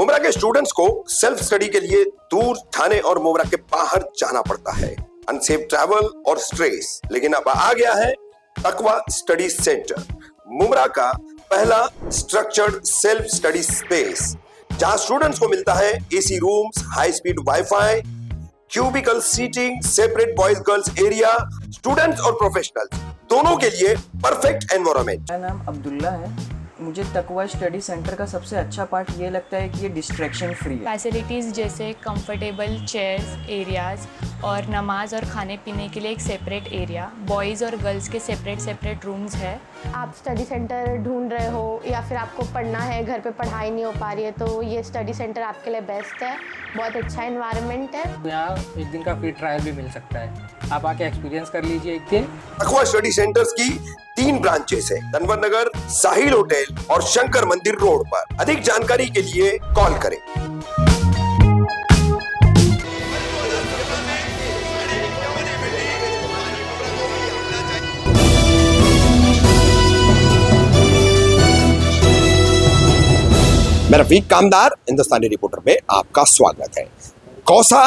मुमरा के स्टूडेंट्स को self study के लिए दूर ठाणे और मुमरा के बाहर जाना पड़ता है, अनसेफ ट्रैवल और स्ट्रेस। लेकिन अब आ गया है तकवा स्टडी सेंटर, मुमरा का पहला स्ट्रक्चर्ड सेल्फ स्टडी स्पेस, जहां स्टूडेंट्स को मिलता है AC rooms, high speed WiFi, cubicle seating, separate boys girls area, students और प्रोफेशनल्स दोनों के लिए परफेक्ट एनवायरनमेंट। मेरा नाम अब्दुल्ला है। मुझे तकवा स्टडी सेंटर का सबसे अच्छा पार्ट ये लगता है कि ये डिस्ट्रैक्शन फ्री है। फैसिलिटीज़ जैसे कंफर्टेबल चेयर्स एरियाज़ और नमाज और खाने पीने के लिए एक सेपरेट एरिया, बॉयज़ और गर्ल्स के सेपरेट रूम्स है। आप स्टडी सेंटर ढूंढ रहे हो या फिर आपको पढ़ना है, घर पे पढ़ाई नहीं हो पा रही है, तो ये स्टडी सेंटर आपके लिए बेस्ट है। बहुत अच्छा एनवायरनमेंट है। यहाँ एक दिन का फ्री ट्रायल भी मिल सकता है, आप आके एक्सपीरियंस कर लीजिए एक दिन। तकवा स्टडी सेंटर्स की 3 ब्रांचेस है, तनवर नगर, साहिल होटल और शंकर मंदिर रोड पर। अधिक जानकारी के लिए कॉल करें। मैं रफीक कामदार, हिंदुस्तानी रिपोर्टर में आपका स्वागत है। कौसा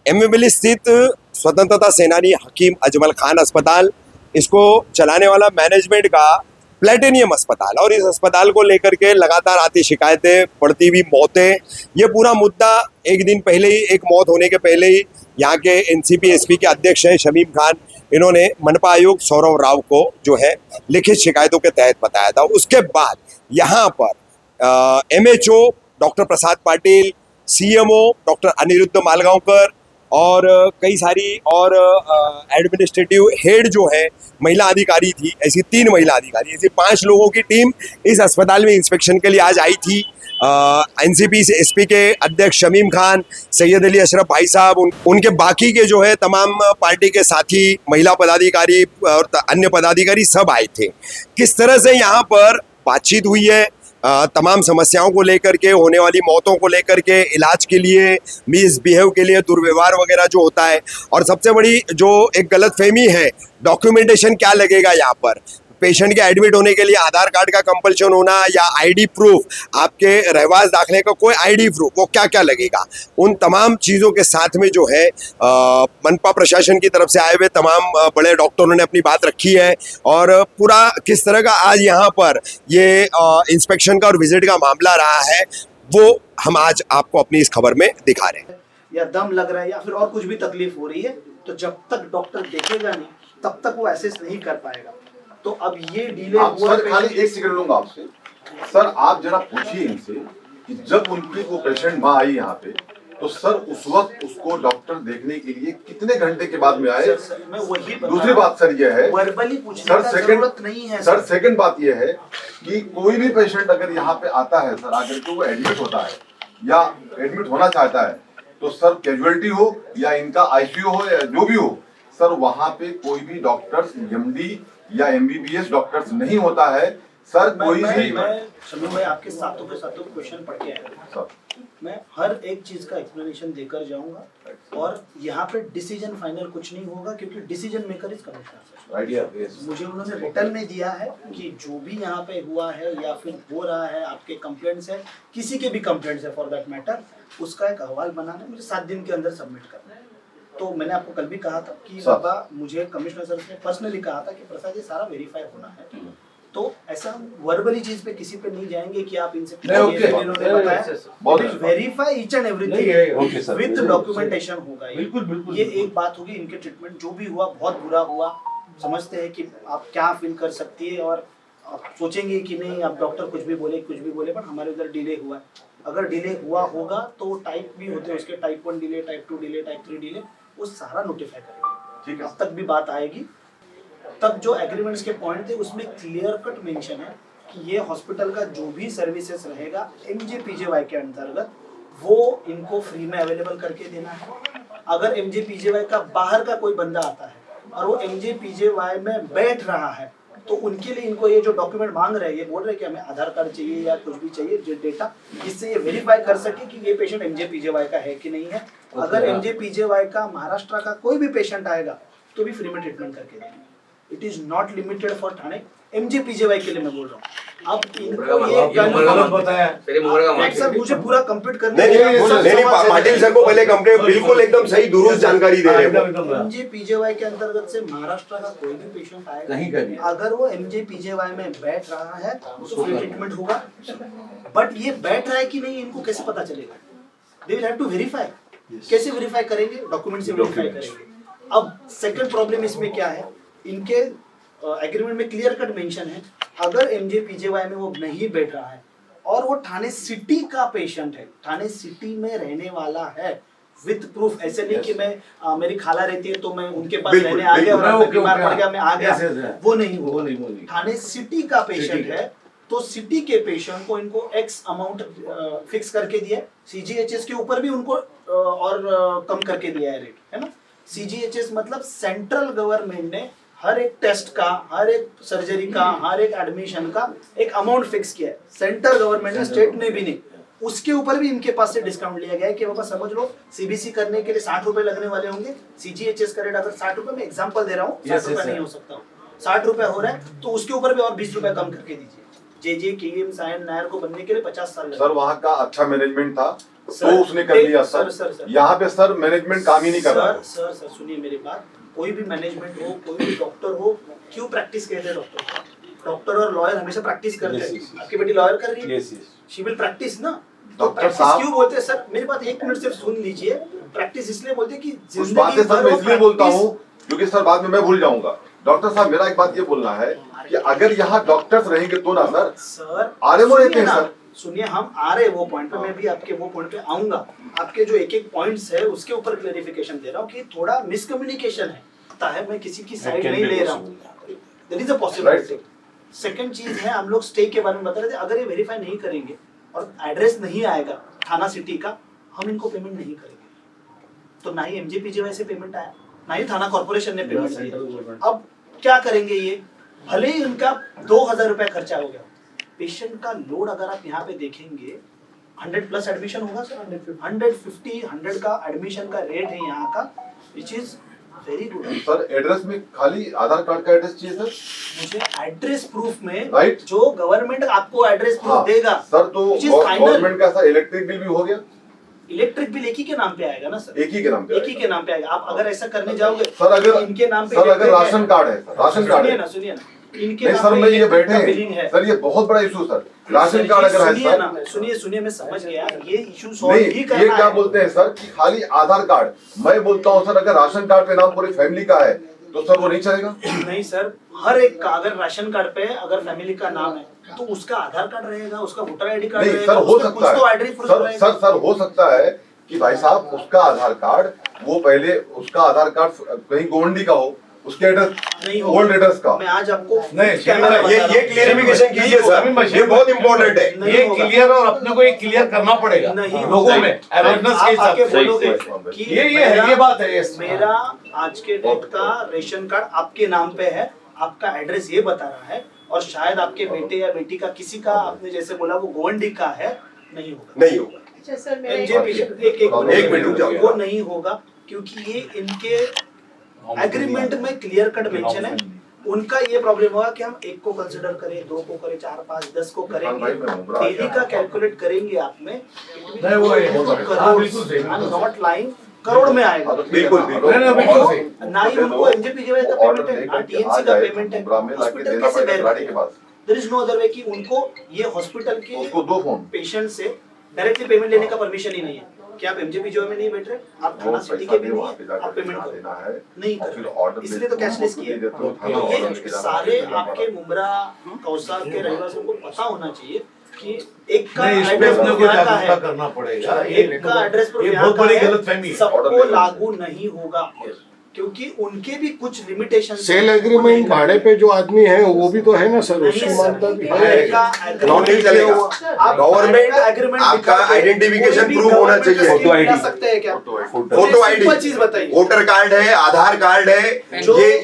एमएमएल स्थित स्वतंत्रता सेनानी हकीम अजमल खान अस्पताल, इसको चलाने वाला मैनेजमेंट का प्लेटिनियम अस्पताल, और इस अस्पताल को लेकर के लगातार आती शिकायतें, बढ़ती हुई मौतें, ये पूरा मुद्दा एक दिन पहले ही, एक मौत होने के पहले ही यहाँ के एनसीपी एसपी के अध्यक्ष हैं शमीम खान, इन्होंने मनपा आयुक्त सौरव राव को जो है लिखित शिकायतों के तहत बताया था। उसके बाद यहाँ पर एमएचओ डॉक्टर प्रसाद पाटिल, सीएमओ डॉक्टर अनिरुद्ध मालगांवकर और कई सारी और एडमिनिस्ट्रेटिव हेड जो है महिला अधिकारी थी, ऐसी 3 महिला अधिकारी, ऐसी 5 लोगों की टीम इस अस्पताल में इंस्पेक्शन के लिए आज आई थी। एनसीपी से एसपी के अध्यक्ष शमीम खान, सैयद अली अशरफ भाई साहब, उनके बाकी के जो है तमाम पार्टी के साथी, महिला पदाधिकारी और अन्य पदाधिकारी सब आए थे। किस तरह से यहाँ पर बातचीत हुई है, तमाम समस्याओं को लेकर के, होने वाली मौतों को लेकर के, इलाज के लिए, मिसबिहेव के लिए, दुर्व्यवहार वगैरह जो होता है, और सबसे बड़ी जो एक गलतफहमी है, डॉक्यूमेंटेशन क्या लगेगा यहाँ पर, पेशेंट के एडमिट होने के लिए आधार कार्ड का कंपल्शन होना या आईडी प्रूफ, आपके रहवास दाखिले का कोई आईडी प्रूफ, वो क्या क्या लगेगा, उन तमाम चीज़ों के साथ में जो है मनपा प्रशासन की तरफ से आए हुए तमाम बड़े डॉक्टरों ने अपनी बात रखी है, और पूरा किस तरह का आज यहाँ पर ये इंस्पेक्शन का और विजिट का मामला रहा है, वो हम आज आपको अपनी इस खबर में दिखा रहे हैं। या दम लग रहा है या फिर और कुछ भी तकलीफ हो रही है, तो जब तक डॉक्टर देखेगा नहीं तब तक वो एसेस नहीं कर पाएगा। तो अब ये डिले सर, खाली 1 सेकंड लूंगा आपसे। सर, आप जरा पूछिए इनसे कि जब उनकी वो पेशेंट माँ आई यहाँ पे, तो सर उस वक्त उसको डॉक्टर देखने के लिए कितने घंटे के बाद में आए? मैं वही दूसरी बात सर ये है, वर्बली पूछने का जरूरत नहीं है सर। सेकंड बात ये है कि कोई भी पेशेंट अगर यहाँ पे आता है सर, आकर के वो एडमिट होता है या एडमिट होना चाहता है, तो सर कैजुअलिटी हो या इनका आईसीयू हो या जो भी हो, सर वहाँ पे कोई भी डॉक्टर्स एमडी या एमबीबीएस डॉक्टर्स नहीं होता है सर। कोई भी शमीम भाई आपके साथों के साथों क्वेश्चन पढ़ के आया सर, मैं हर एक चीज का एक्सप्लेनेशन देकर जाऊंगा, और यहाँ पे डिसीजन फाइनल कुछ नहीं होगा, क्योंकि डिसीजन मेकर इज कमिश्नर। मुझे उन्होंने रिटर्न में दिया है कि जो भी यहाँ पे हुआ है या फिर हो रहा है, आपके कंप्लेंट्स है, किसी के भी कंप्लेंट्स है फॉर दैट मैटर, उसका एक अहवाल बनाना मुझे 7 दिन के अंदर सबमिट करना है। तो मैंने आपको कल भी कहा था कि बाबा, मुझे कमिश्नर सर ने पर्सनली कहा था कि प्रसाद ये सारा वेरीफाई होना है, तो ऐसा वर्बली चीज पे किसी पे नहीं जाएंगे कि आप इनसे verify each and everything with documentation होगा। ये एक बात होगी। इनके ट्रीटमेंट जो भी हुआ बहुत बुरा हुआ, समझते हैं कि आप क्या फील कर सकती है, और आप सोचेंगे कि नहीं आप डॉक्टर कुछ भी बोले, पर हमारे उधर डिले हुआ है। अगर डिले हुआ होगा तो टाइप भी होते हैं उसके, type 1 delay, type 2 delay, type 3 delay, वो सारा नोटिफाई करेंगे। ठीक है, अब तक भी बात आएगी। तब जो एग्रीमेंट्स के पॉइंट थे उसमें क्लियर कट मेंशन है कि ये हॉस्पिटल का जो भी सर्विसेज रहेगा एमजेपीजेवाई के अंतर्गत, वो इनको फ्री में अवेलेबल करके देना है। अगर एमजेपीजेवाई का बाहर का कोई बंदा आता है और वो एमजेपीजेवाई में बैठ रहा है, तो उनके लिए इनको ये जो डॉक्यूमेंट मांग रहे हैं, ये बोल रहे हैं कि हमें आधार कार्ड चाहिए या कुछ भी चाहिए जो डेटा, इससे ये वेरीफाई कर सके कि ये पेशेंट एमजेपीजेवाई का है कि नहीं है। अगर एमजेपीजेवाई का महाराष्ट्र का कोई भी पेशेंट आएगा तो भी फ्री में ट्रीटमेंट करके देंगे। It is not limited for Thane, MJPJAY के लिए मैं बोल रहा हूँ। अब इनको ये गलत बताया सर मुझे पूरा कंप्लीट करने नहीं नहीं दीजिए। नहीं, नहीं, पाटिल सर को पहले कंप्लेंट बिल्कुल एकदम सही दुरुस्त जानकारी दे रहे हो। एमजेपीजेवाई के अंतर्गत से महाराष्ट्र का कोई भी पेशेंट आएगा कहीं का भी। अगर वो एमजेपीजेवाई में बैठ रहा है तो फ्री ट्रीटमेंट होगा। बट ये बैठ रहा है कि नहीं इनको कैसे पता चलेगा? They will have to verify. कैसे वेरीफाई करेंगे? डॉक्यूमेंट से वेरीफाई करेंगे। अब सेकंड प्रॉब्लम इसमें क्या है, इनके एग्रीमेंट में क्लियर कट मेंशन है अगर एमजेपीजेवाई में वो नहीं बैठ रहा है और वो ठाणे सिटी का पेशेंट है, ठाणे सिटी में रहने वाला है विद प्रूफ, ऐसे नहीं कि मैं मेरी खाला रहती है तो मैं उनके पास रहने आ गया और मैं बीमार पड़ गया मैं आ गया, वो नहीं होगा। ठाणे सिटी का पेशेंट है तो सिटी के पेशेंट को इनको एक्स अमाउंट फिक्स करके दिया है। सीजीएचएस के ऊपर भी उनको और कम करके दिया है रेट, है ना। सीजीएचएस मतलब सेंट्रल गवर्नमेंट ने हर एक टेस्ट का, हर एक सर्जरी का, हर एक एडमिशन का एक अमाउंट फिक्स किया है सेंट्रल गवर्नमेंट ने, स्टेट ने भी नहीं। उसके ऊपर भी इनके पास से डिस्काउंट लिया गया है कि बाबा समझ लो सीबीसी करने के लिए 60 रुपए लगने वाले होंगे, सीजीएचएस का रेट अगर 60 रुपए, मैं एग्जांपल दे रहा हूँ, 60 रुपए नहीं हो सकता, 60 रुपए हो रहा है तो उसके ऊपर भी और 20 रुपए कम करके दीजिए। जे केएम सायन नायर को बनने के लिए 50 साल लगे। सर वहाँ का अच्छा मैनेजमेंट था सर, तो उसने कर लिया सर। सर यहाँ पे सर मैनेजमेंट काम ही नहीं कर रहा है। सर सुनिए मेरी बात, कोई भी मैनेजमेंट हो, कोई भी डॉक्टर हो, क्यों प्रैक्टिस कहते हैं डॉक्टर और लॉयर हमेशा प्रैक्टिस करते हैं। आपकी बेटी लॉयर कर रही है, शी विल प्रैक्टिस ना। तो प्रैक्टिस क्यों बोलते हैं सर? मेरी बात 1 मिनट सिर्फ सुन लीजिए। प्रैक्टिस इसलिए बोलते हैं कि उस बातें सर मैं इसलिए बोलता हूँ क्योंकि सर बाद में मैं भूल जाऊंगा। डॉक्टर साहब मेरा एक बात ये बोलना है कि अगर यहाँ डॉक्टर्स रहेंगे तो ना सर आरएमओ रहते हैं सर। सुनिए हम आ रहे वो पॉइंट पे, मैं भी आपके वो पॉइंट पे आऊंगा। आपके जो एक पॉइंट्स है उसके ऊपर क्लेरिफिकेशन दे रहा हूँ कि थोड़ा मिसकम्युनिकेशन है, मैं किसी की साइड नहीं ले रहा हूँ, there is a possibility. Second चीज है, हम लोग स्टे के बारे में बता रहे थे, अगर ये वेरीफाई नहीं करेंगे और एड्रेस नहीं आएगा थाना सिटी का, हम इनको पेमेंट नहीं करेंगे। तो ना ही एमजेपीजेवाई से पेमेंट आया, ना ही थाना कॉर्पोरेशन ने पेमेंट दिया। अब क्या करेंगे ये? भले ही उनका 2000 रुपया खर्चा हो गया, पेशेंट का लोड अगर आप यहाँ पे देखेंगे 100 प्लस एडमिशन होगा सर, 150 100 का एडमिशन का रेट है यहाँ का, which is very good. Sir address में खाली आधार कार्ड का एड्रेस चाहिए सर। मुझे एड्रेस प्रूफ में राइट, जो गवर्नमेंट आपको एड्रेस प्रूफ देगा सर, तो गवर्नमेंट का सर इलेक्ट्रिक बिल भी हो गया। इलेक्ट्रिक बिल एक ही के नाम पे आएगा ना सर, एक ही के नाम पे, एक ही के नाम पे आएगा। आप अगर ऐसा करने जाओगे सर, अगर इनके नाम पे सर अगर राशन कार्ड है, राशन कार्ड है, सुनिए ना इनके नहीं नाम सर पे मैं ये बैठे बिलिंग है हैं सर, ये बहुत बड़ा इशू सर। राशन कार्ड अगर है सर, सुनिए मैं समझ गया, ये इशू सॉल्व नहीं ही करना ये क्या है। बोलते हैं सर कि खाली आधार कार्ड, मैं बोलता हूँ सर अगर राशन कार्ड पे नाम पूरी फैमिली का है तो सर वो नहीं चलेगा। नहीं सर, हर एक का अगर राशन कार्ड पे अगर फैमिली का नाम है तो उसका आधार कार्ड रहेगा, उसका वोटर आईडी कार्ड नहीं रहेगा, सर हो उसमें सकता कुछ तो है आईडी प्रूफ सर, रहेगा। सर हो सकता है कि भाई साहब उसका आधार कार्ड वो पहले उसका आधार कार्ड कहीं गोवंडी का हो, उसके एड्रेस नहीं हो, ओल्ड एड्रेस का। मैं आज आपको नहीं, कैमरा बता रहा हूं। ये क्लियरिफिकेशन कीजिए सर, ये बहुत इंपॉर्टेंट है। नहीं ये होगा। क्लियर, और अपने को ये क्लियर करना पड़ेगा नहीं लोगों होगा। में अवेयरनेस के आप हिसाब आके से। बोलोगे सही। कि ये है, ये बात है, yes। मेरा आज के डेट का रेशन कार्ड आपके नाम पे है, आपका एड्रेस ये बता रहा है, और शायद आपके बेटे या बेटी का किसी का आपने जैसे बोला वो गोवंडी का है, नहीं होगा। नहीं होगा। एक मिनट रुक जाओ। वो नहीं होगा क्योंकि ये इनके एग्रीमेंट में क्लियर कट मेंशन है। उनका ये प्रॉब्लम होगा कि हम 1 को कंसिडर करें, 2 को करें, 4 5 10 को करेंगे, डेली का कैलकुलेट करेंगे आप में, नहीं, वो है। हाँ, बिल्कुल सही। नॉट लाइन करोड़ में आएगा। बिल्कुल बिल्कुल। नहीं, बिल्कुल सही। ना ही उनको एमजेपीजेवाई का पेमेंट है, ना टीएमसी का पेमेंट है, हॉस्पिटल कैसे बेयर करेगा? There is no other way कि उनको ये हॉस्पिटल के उसको 2 फोन पेशेंट से डायरेक्टली पेमेंट लेने का परमिशन ही नहीं है कि आप एमजेपीजेवाई में नहीं बैठ रहे, आप थाना सिटी के भी नहीं है, आप पेमेंट करो, नहीं कर रहे, इसलिए तो कैशलेस किया। तो ये सारे आपके मुंब्रा कौसा के रहवासियों को पता होना चाहिए कि एक का नहीं, इस पे एड्रेस अपने प्रूफ को यहाँ का जागरूकता है, करना पड़ेगा। एक का एड्रेस प्रूफ ये यहाँ बहुत का बड़ी है, गलतफहमी है। सबको लागू नहीं होगा क्योंकि उनके भी कुछ लिमिटेशन सेल एग्रीमेंट भाड़े पे जो आदमी है वो भी तो है ना सर, उसकी मानता भी है। नहीं चलेगा। गवर्नमेंट एग्रीमेंट आपका आइडेंटिफिकेशन प्रूफ होना चाहिए। फोटो आईडी सकते हैं क्या? फोटो आईडी, चीज बताइए, वोटर कार्ड है, आधार कार्ड है,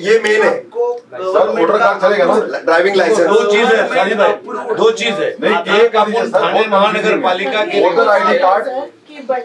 ये मेन है। वोटर कार्ड चलेगा ना, ड्राइविंग लाइसेंस। 2 चीज है साली भाई, 2 चीज है। नहीं, एक अपन थाने महानगर पालिका के वोटर आईडी कार्ड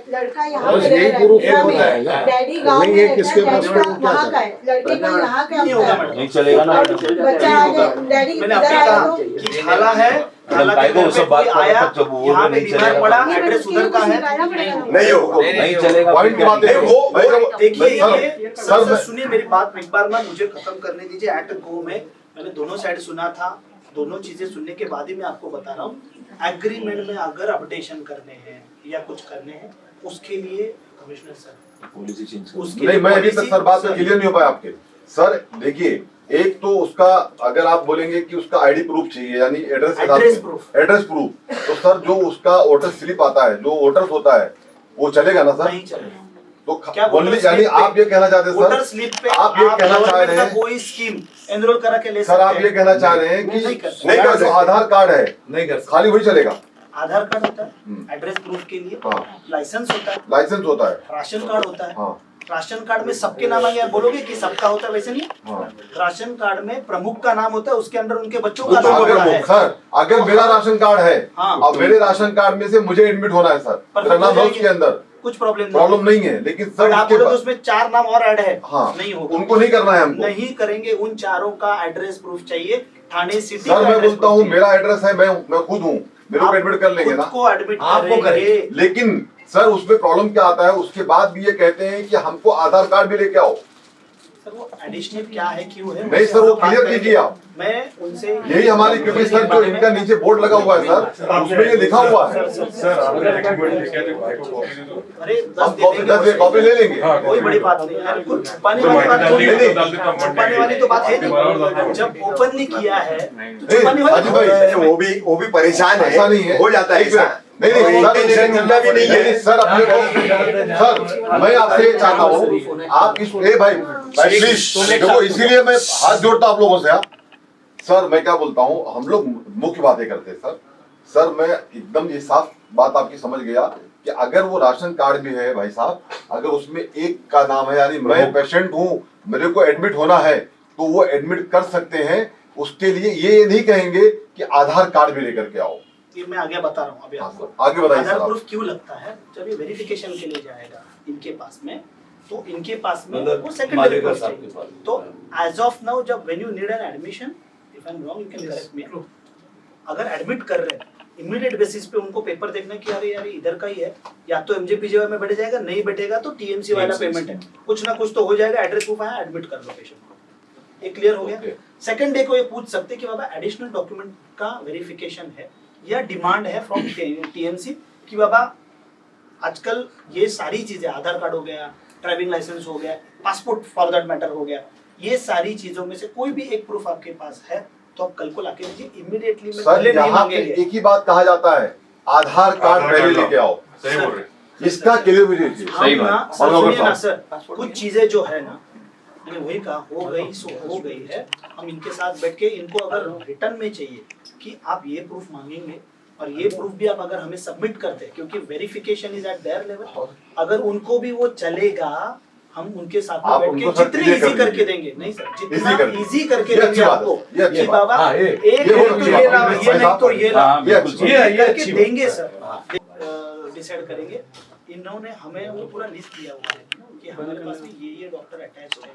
लड़का यहाँ बस पे यही रह प्रूफ रहा होता है, है ना। डैडी गाँव नहीं, में ये रहता किसके है, पास डैडी में क्या वहाँ का है, लड़के का यहाँ का नहीं होगा है। मैडम। नहीं चलेगा ना। बच्चा आगे डैडी मैंने इधर आपको आया कहा तो कि खाला है हालांकि भाई को घर पे सब बात कोई करो, आया, तब जब वो यहाँ पे नहीं बीमार चलेगा पड़ा, तो एड्रेस उधर का है, नहीं होगा नहीं चलेगा पॉइंट की बात है वो देखिए ये सर सर सुनिए मेरी बात एक बार में मुझे खत्म करने दीजिए। एट गो में मैंने दोनों साइड सुना था, दोनों चीजें सुनने के बाद ही मैं आपको बता रहा हूँ। एग्रीमेंट में अगर अपडेशन करने हैं या कुछ करने हैं उसके लिए कमिश्नर सर पॉलिसी चेंज उसके नहीं, लिए मैं अभी तक policy- सर बात में क्लियर नहीं हो पाया आपके। सर देखिए, एक तो उसका अगर आप बोलेंगे कि उसका आईडी प्रूफ चाहिए यानी एड्रेस के Address साथ proof। एड्रेस प्रूफ, तो सर जो उसका वोटर स्लिप आता है, जो वोटर्स होता है, वो चलेगा ना सर? नहीं चलेगा। तो क्या बोलने वोटर यानी स्लिप पे- आप ये कहना चाहते हैं वोटर सर, स्लिप पे आप ये कहना चाह गवर्नमेंट रहे का हैं कोई स्कीम एनरोल करा के ले सर, सकते आप ये कहना चाह रहे हैं नहीं कर कि सकते। नहीं कर जो सकते। आधार कार्ड है नहीं कर सकते। खाली वही चलेगा, आधार कार्ड होता है एड्रेस प्रूफ के लिए, हाँ। लाइसेंस होता है, लाइसेंस होता है, राशन कार्ड होता है। हाँ राशन कार्ड में सबके नाम आगे आप बोलोगे कि सबका होता है, वैसे नहीं। हाँ। राशन कार्ड में प्रमुख का नाम होता है, उसके अंदर उनके बच्चों का नाम अगर होता है। सर अगर मेरा राशन कार्ड है, हाँ। अब मेरे राशन कार्ड में से मुझे एडमिट होना है सर, पर मेरा नाम है हो उसके अंदर, कुछ प्रॉब्लम प्रॉब्लम नहीं है, लेकिन सर सर आप उसके बोलोगे बाद उसमें 4 नाम और ऐड है, हाँ नहीं होगा, उनको नहीं करना है हमको। नहीं करेंगे। उन चारों का एड्रेस प्रूफ चाहिए, थाने सिटी सर मैं बोलता हूँ मेरा एड्रेस है, मैं खुद हूँ, मेरे को एडमिट कर लेंगे ना, को एडमिट आपको करेंगे। लेकिन सर उसमें प्रॉब्लम क्या आता है, उसके बाद भी ये कहते हैं कि हमको आधार कार्ड भी लेके आओ। सर वो एडिशनल क्या है, क्यों है, नहीं सर, वो क्लियर कीजिए आप। मैं उनसे यही हमारी, क्योंकि सर जो इनका नीचे बोर्ड लगा हुआ है सर, उसमें ये लिखा हुआ है, अरे हम कॉपी ले लेंगे। कोई बड़ी बात नहीं है, कुछ छुपाने वाली बात थोड़ी है। छुपाने वाली तो बात है नहीं, जब ओपनली किया है तो छुपाने वाली अजीत बात भाई, है। वो भी परेशान है, ऐसा नहीं है, हो जाता है एक ऐसा। मिनट। नहीं सर, जिंदा भी नहीं है। नहीं सर, अपने को सर मैं आपसे ये चाहता हूँ, आप इस भाई प्लीज देखो, इसीलिए मैं हाथ जोड़ता हूँ आप लोगों से। हाँ सर, मैं क्या बोलता हूँ, हम लोग मुख्य बातें करते हैं सर। सर मैं एकदम ये साफ बात आपकी समझ गया कि अगर वो राशन कार्ड भी है भाई साहब, अगर उसमें एक का नाम है यानी मैं पेशेंट हूँ, मेरे को एडमिट होना है, तो वो एडमिट कर सकते हैं। उसके लिए ये नहीं कहेंगे कि आधार कार्ड भी लेकर के आओ। ये मैं आगे बता रहा हूँ अभी हाँ आपको। सर, आगे बताइए आधार सर आप। प्रूफ क्यों लगता है, जब ये वेरिफिकेशन के लिए जाएगा इनके पास में, तो इनके पास में मतलब वो सेकंडरी मालिक प्रूफ साहब के चाहिए। पास। तो एज ऑफ नाउ जब when you need an admission, if I am wrong you can correct मी, अगर एडमिट कर रहे हैं इमीडिएट बेसिस पे उनको पेपर देखना कि अरे यार इधर का ही है, या तो एमजेपीजेवाई में बैठ जाएगा, नहीं बैठेगा तो टीएमसी वाला पेमेंट है, कुछ ना कुछ तो हो जाएगा। एड्रेस प्रूफ आया, एडमिट कर लो पेशेंट को, ये क्लियर हो गया। सेकंड डे को ये पूछ सकते कि बाबा एडिशनल डॉक्यूमेंट का वेरिफिकेशन है या डिमांड है फ्रॉम टीएमसी कि बाबा आजकल ये सारी चीजें, आधार कार्ड हो गया, ड्राइविंग लाइसेंस हो गया, पासपोर्ट फॉर दैट मैटर हो गया, ये सारी चीजों में से कोई भी एक प्रूफ आपके पास है तो आप कल को लाके दीजिए। इमीडिएटली में सर पहले नहीं यहाँ पे मांगेंगे। एक ही बात कहा जाता है, आधार कार्ड पहले लेके आओ। सही बोल रहे इसका क्लियर वीडियो हम ना सर सुनिए ना सर, कुछ चीजें जो है ना, मैंने वही कहा, हो गई सो हो गई है। हम इनके साथ बैठ के इनको अगर रिटर्न में चाहिए कि आप ये प्रूफ मांगेंगे और ये प्रूफ भी आप अगर हमें सबमिट करते हैं, क्योंकि verification is eight their level, अगर उनको भी वो चलेगा, हम उनके साथ में आप बैठ उनको के सर जितने clear कर इजी करके दीजिए। देंगे, नहीं सर Easy जितना कर दीजिए। इजी करके ये देंगे अच्छी बात है, आपको ये अच्छी कि बात। बाबा हाँ, ये एक बहुत नहीं तो अच्छी ये बात। लाओ, ये नहीं तो ये लाओ, ये अच्छी बात। ये करके अच्छी देंगे बात। सर। डिसाइड करेंगे। इन्होंने हमें वो पूरा लिस्ट दिया हुआ है कि हमारे पास में ये डॉक्टर अटैच है,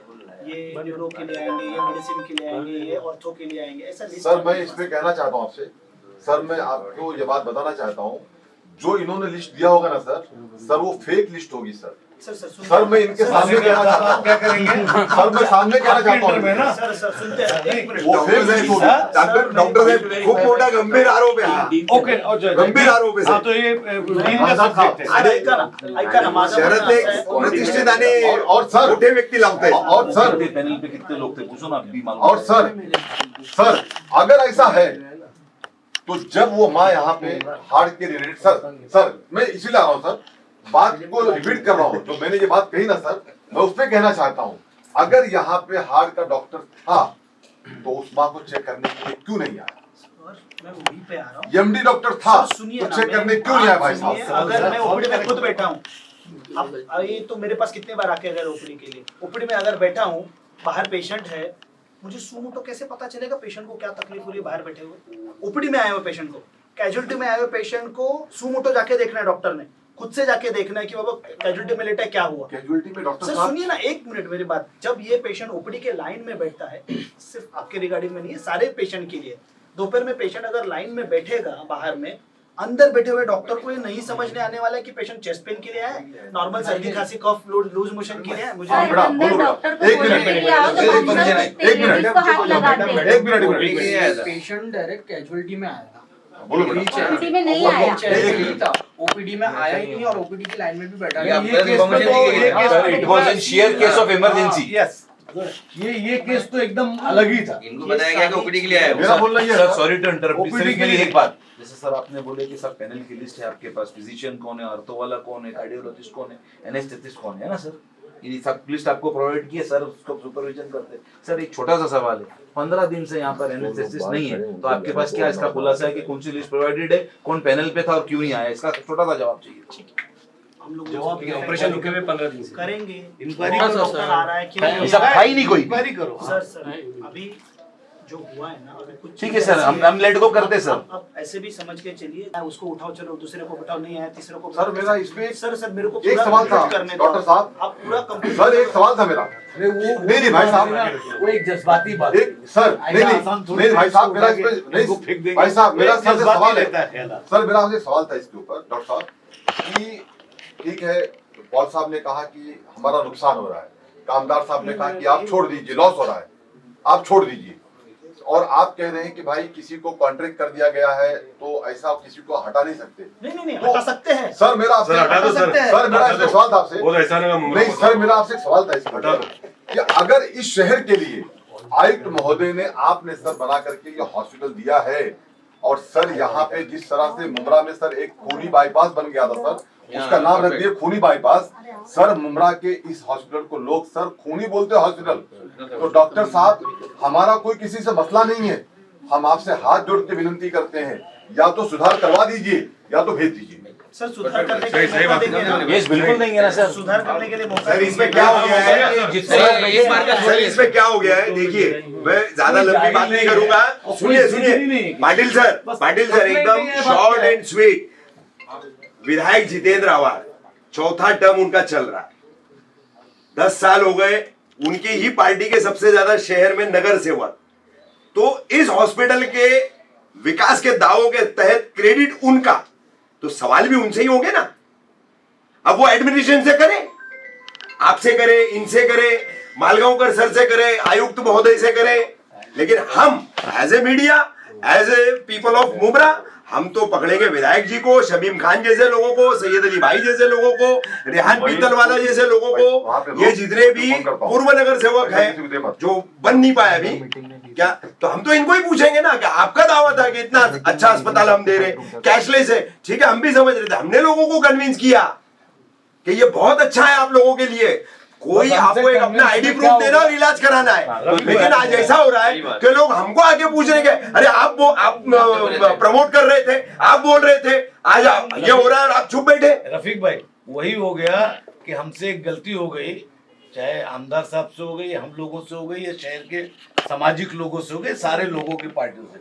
ये न्यूरो के लिए आएंगे, ये मेडिसिन के लिए आएंगे, ये ऑर्थो के लिए आएंगे, ऐसा लिस्ट। सर मैं इस पे कहना चाहता हूँ आपसे, सर मैं आपको ये बात बताना चाहता हूँ, जो इन्होंने लिस्ट दिया होगा ना सर वो फेक लिस्ट होगी सर। सर मैं इनके सामने कहना चाहता हूँ, क्या करेंगे? सर मैं सामने कहना चाहता हूँ, सर सुनते हैं, एक मिनट। वो फेक लिस्ट होगी। डॉक्टर साहेब खूप मोठा गंभीर आरोप आहे ओके गंभीर आरोप आहे हाँ साहेब. तो ये अरे ऐका ना माझं म्हणणं शहरातले असं आहे- प्रतिष्ठित आणि और सर मोठे व्यक्ती लावतायत. और सर पैनल पे कितने लोग थे पूछो ना अभी मालूम और सर अगर ऐसा है तो जब वो माँ यहाँ पे हार्ट के रिलेटेड सर मैं इसीलिए आ रहा हूँ सर, बात को रिपीट कर रहा हूँ, जो मैंने ये बात कही ना सर, मैं उस पर कहना चाहता हूँ, अगर यहाँ पे हार्ट का डॉक्टर था तो उस माँ को चेक करने के लिए क्यों नहीं आया? और मैं वहीं पे आ रहा हूँ। एमडी डॉक्टर था सर, सुनिए तो ना, चेक मैं- करने क्यों नहीं आया भाई सुनिए, साहब? अगर मैं ओपीडी में खुद बैठा हूँ, अब ये तो मेरे पास कितने बार आके गए ओपीडी के लिए, ओपीडी में अगर बैठा हूँ, बाहर पेशेंट है, मुझे सुनो तो कैसे पता चलेगा पेशेंट को क्या तकलीफ हो रही है बाहर बैठे हुए? ओपीडी में आए हुए पेशेंट को, कैजुअलिटी में आए हुए पेशेंट को सुमोटो जाके देखना है, डॉक्टर ने खुद से जाके देखना है कि बाबा कैजुअलिटी में लेटा है, क्या हुआ? कैजुअलिटी में डॉक्टर सर साहब सुनिए ना, एक मिनट मेरी बात। जब ये पेशेंट ओपीडी के लाइन में बैठता है, सिर्फ आपके रिगार्डिंग में नहीं है, सारे पेशेंट के लिए, दोपहर में पेशेंट अगर लाइन में बैठेगा बाहर में, अंदर बैठे हुए डॉक्टर को ये नहीं समझ में आने वाला है कि पेशेंट चेस्ट पेन के लिए है, नॉर्मल सर्दी खांसी कफ लूज मोशन के लिए है। मुझे बेटा बोलो बेटा, एक मिनट पेशेंट डायरेक्ट कैजुअलिटी में आया था, बोलो बेटा, ओपीडी में नहीं आया। ओपीडी में आया ही नहीं और ओपीडी की लाइन में भी बैठा ये गया। It was in share case of emergency. Yes, ये केस तो एकदम अलग ही था। इनको बताया गया कि ओपीडी के लिए आए हो। मेरा बोलना ये है sir, sir, sorry to interrupt, OPD सिर्फ के मेरी लिए एक बात, जैसे सर आपने बोले कि सब पैनल की लिस्ट है आपके पास, फिजिशियन कौन है, ऑर्थो वाला कौन है, कार्डियोलॉजिस्ट कौन है, एनेस्थेटिस्ट कौन है ना सर, ये सब लिस्ट आपको प्रोवाइड की है सर, उसको सुपरविजन करते हैं। सर एक छोटा सा सवाल है, 15 दिन से यहाँ पर एनेस्थेटिस्ट नहीं है, तो आपके पास क्या इसका खुलासा है कि कौन सी लिस्ट प्रोवाइडेड है, कौन पैनल पे था और क्यों नहीं आया, इसका छोटा सा जवाब चाहिए। हम लोग ऑपरेशन रुके हुए 15 दिन से करेंगे, इंक्वायरी करो डॉक्टर आ रहा है कि सब था ही नहीं कोई। इंक्वायरी करो। सर अभी जो हुआ है ना, अभी कुछ ठीक है सर, हम लेट गो करते सर। अब ऐसे भी समझ के चलिए, उसको उठाओ चलो, दूसरे को उठाओ नहीं आया, तीसरे को सर मेरा इसमें सर मेरे को एक पूरा सवाल था complete करने दो। डॉक्टर साहब, आप पूरा कंप्लीट सर एक सवाल था मेरा, नहीं भाई साहब, वो एक जज्बाती बात एक सर नहीं भाई साहब, मेरा इस पे नहीं भाई साहब, मेरा सर से सवाल है सर, मेरा आपसे सवाल था इसके ऊपर डॉक्टर साहब कि ठीक है, पॉल साहब ने कहा कि हमारा नुकसान हो रहा है, कामदार साहब ने कहा कि आप छोड़ दीजिए, लॉस हो रहा है, आप छोड़ दीजिए, और आप कह रहे हैं कि भाई किसी को कॉन्ट्रैक्ट कर दिया गया है तो ऐसा किसी को हटा नहीं सकते। नहीं हटा सकते हैं सर मेरा आपसे सर मेरा इसमें सवाल था आपसे, नहीं सर मेरा आपसे सवाल था इसमें कि अगर इस शहर के लिए आयुक्त महोदय ने आपने सर बना करके ये हॉस्पिटल दिया है, और सर यहाँ पे जिस तरह से मुमरा में सर एक खूनी बाईपास बन गया था सर, उसका नाम रख दिए खूनी बाईपास, सर मुमरा के इस हॉस्पिटल को लोग सर खूनी बोलते हैं हॉस्पिटल। तो डॉक्टर साहब हमारा कोई किसी से मसला नहीं है, हम आपसे हाथ जोड़ के विनती करते हैं, या तो सुधार करवा दीजिए या तो भेज दीजिए। सर सुधार करने के लिए मौका देंगे ना, ये बिल्कुल नहीं है ना सर। सुधार करने के लिए मौका सर इसमें क्या हो गया है, सर इसमें क्या हो गया है, देखिए मैं ज्यादा लंबी बात नहीं करूंगा, सुनिए पाटिल सर एकदम शॉर्ट एंड स्वीट। विधायक जितेंद्र आवाड, चौथा टर्म उनका चल रहा है, 10 साल हो गए, उनकी ही पार्टी के सबसे ज्यादा शहर में नगर सेवक, तो इस हॉस्पिटल के विकास के दावों के तहत क्रेडिट उनका, तो सवाल भी उनसे ही होंगे ना। अब वो एडमिनिस्ट्रेशन से करे, आपसे करे, इनसे करे, मालगांवकर सर से करे, आयुक्त महोदय से करे, लेकिन हम as a media, as a people of Mumbra, हम तो पकड़ेंगे विधायक जी को, शमीम खान जैसे लोगों को, सैयद अली भाई जैसे लोगों को, रेहान पीतलवाला जैसे लोगों को, ये जितने भी पूर्व नगर सेवक हैं जो बन नहीं पाए अभी, क्या तो हम तो इनको ही पूछेंगे ना कि आपका दावा था कि इतना अच्छा अस्पताल हम दे रहे, कैशलेस है, ठीक है, हम भी समझ रहे थे, हमने लोगों को कन्विंस किया कि ये बहुत अच्छा है आप लोगों के लिए, कोई आपको एक अपना आईडी प्रूफ देना और इलाज कराना है, लेकिन आज ऐसा हो रहा है कि लोग हमको आगे पूछ रहे हैं, अरे आप प्रमोट कर रहे थे, आप बोल रहे थे, आज आप ये हो रहा है और आप चुप बैठे। रफीक भाई वही हो गया कि हमसे एक गलती हो गई, चाहे आमदार साहब से हो गई, हम लोगों से हो गई, या शहर के सामाजिक लोगों से हो गई, सारे लोगों की पार्टियों से,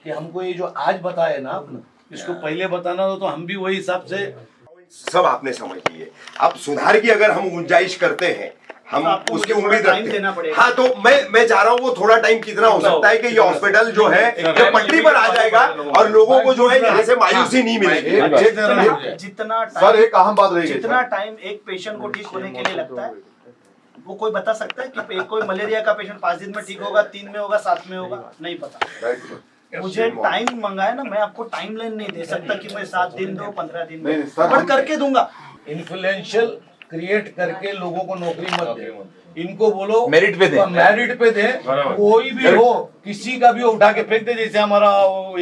कि हमको ये जो आज बताया ना आपने, इसको पहले बताना हो तो हम भी वही हिसाब से सब आपने समझ लिए। अब सुधार की अगर हम गुंजाइश करते हैं, हम उसकी उम्मीद रखते हैं, हाँ, तो मैं चाह रहा हूँ वो थोड़ा टाइम कितना हो सकता है कि ये हॉस्पिटल जो है ये पटरी पर आ जाएगा और लोगों को जो है यहाँ से मायूसी नहीं मिलेगी। जितना सर एक अहम बात रहेगी, जितना टाइम एक पेशेंट को ठीक होने के लिए लगता है, वो कोई बता सकता है कि कोई मलेरिया का पेशेंट 5 दिन में ठीक होगा, 3 में होगा, 7 में होगा, नहीं पता। मुझे टाइम मंगाया ना, मैं आपको टाइम लाइन नहीं दे सकता कि मैं 7 दिन दो, 15 दिन दो, बट करके दूंगा। इन्फ्लुएंशियल क्रिएट करके लोगों को नौकरी मत दे, इनको बोलो मेरिट पे दे, मेरिट पे दे, कोई भी हो, किसी का भी उठा के फेंक दे, जैसे हमारा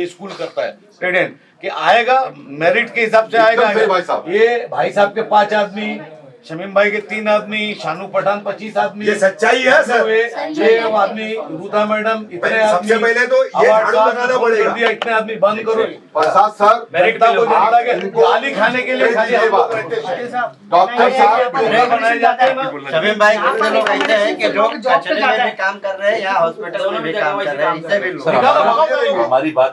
स्कूल करता है स्टूडेंट कि आएगा मेरिट के हिसाब से आएगा। ये भाई साहब के 5 आदमी, शमीम भाई के 3 आदमी, शानू पठान 25 आदमी, ये सच्चाई है सर। 6 आदमी, रूता मैडम इतने आदमी, सबसे पहले तो ये झाड़ू लगाना पड़ेगा, इतने आदमी बंद करो। सर मेरिट को जनता के गाली खाने के लिए खाली डॉक्टर साहब बनाए जाते हैं। शमीम भाई कुछ लोग ऐसे हैं कि जो कचरे में भी काम कर रहे हैं या हॉस्पिटल में भी काम कर रहे हैं, इससे भी लोग हमारी बात